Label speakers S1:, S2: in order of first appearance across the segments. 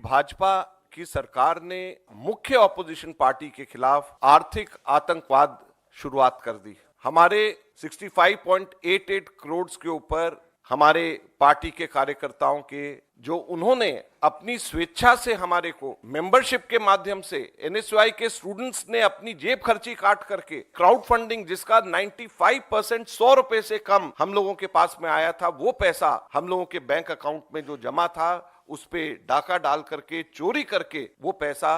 S1: भाजपा की सरकार ने मुख्य ऑपोजिशन पार्टी के खिलाफ आर्थिक आतंकवाद शुरुआत कर दी। हमारे 65.88 करोड़ के ऊपर हमारे पार्टी के कार्यकर्ताओं के जो उन्होंने अपनी स्वेच्छा से हमारे को मेंबरशिप के माध्यम से एनएसयूआई के स्टूडेंट्स ने अपनी जेब खर्ची काट करके क्राउड फंडिंग जिसका 95% 100 रुपए से कम हम लोगों के पास में आया था, वो पैसा हम लोगों के बैंक अकाउंट में जो जमा था उस पे डाका डाल करके चोरी करके वो पैसा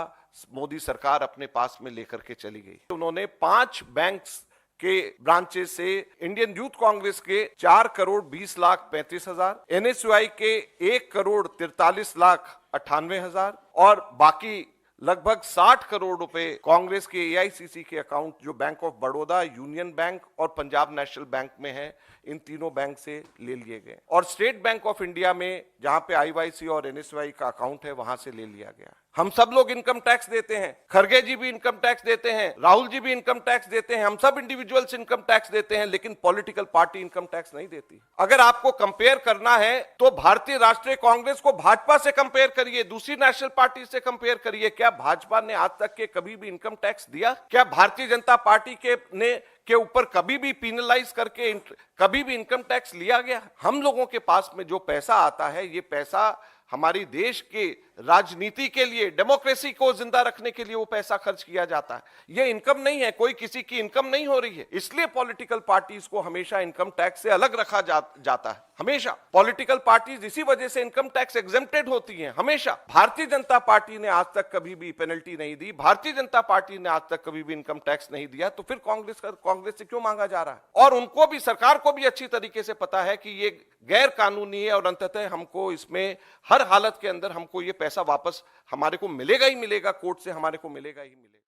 S1: मोदी सरकार अपने पास में लेकर के चली गई। उन्होंने 5 बैंक्स के ब्रांचेस से इंडियन यूथ कांग्रेस के 4 करोड़ 20 लाख 35 हजार, एनएसयूआई के 1 करोड़ 43 लाख 98 हजार और बाकी लगभग 60 करोड़ रुपए कांग्रेस के एआईसीसी के अकाउंट जो bank of Baroda, union bank और पंजाब नेशनल बैंक में है, इन तीनों बैंक से ले लिए गए और स्टेट बैंक ऑफ इंडिया में जहां पे आईवाईसी और एनएसयूआई का अकाउंट है वहां से ले लिया गया। हम सब लोग इनकम टैक्स देते हैं, खरगे जी भी इनकम टैक्स देते हैं, राहुल जी भी इनकम टैक्स देते हैं, हम सब इंडिविजुअल्स इनकम टैक्स देते हैं, लेकिन पॉलिटिकल पार्टी इनकम टैक्स नहीं देती। अगर आपको कंपेयर करना है तो भारतीय राष्ट्रीय कांग्रेस को भाजपा से कंपेयर करिए, दूसरी नेशनल पार्टी से कंपेयर करिए। क्या भाजपा ने आज तक के कभी भी इनकम टैक्स दिया? क्या भारतीय जनता पार्टी के ऊपर कभी भी पिनलाइज करके कभी भी इनकम टैक्स लिया गया? हम लोगों के पास में जो पैसा आता है, ये पैसा हमारी देश के राजनीति के लिए, डेमोक्रेसी को जिंदा रखने के लिए वो पैसा खर्च किया जाता है। ये इनकम नहीं है, कोई किसी की इनकम नहीं हो रही है, इसलिए पॉलिटिकल पार्टीज को हमेशा इनकम टैक्स से अलग रखा जाता है। हमेशा पॉलिटिकल पार्टीज इसी वजह से इनकम टैक्स एग्जेम्प्टेड होती हैं हमेशा। भारतीय जनता पार्टी ने आज तक कभी भी पेनल्टी नहीं दी, भारतीय जनता पार्टी ने आज तक कभी भी इनकम टैक्स नहीं दिया, तो फिर कांग्रेस से क्यों मांगा जा रहा है? और उनको भी, सरकार को भी अच्छी तरीके से पता है कि ये गैर कानूनी है और अंततः हमको इसमें हर हालत के अंदर हमको ये पैसा वापस हमारे को मिलेगा ही मिलेगा, कोर्ट से हमारे को मिलेगा ही मिलेगा।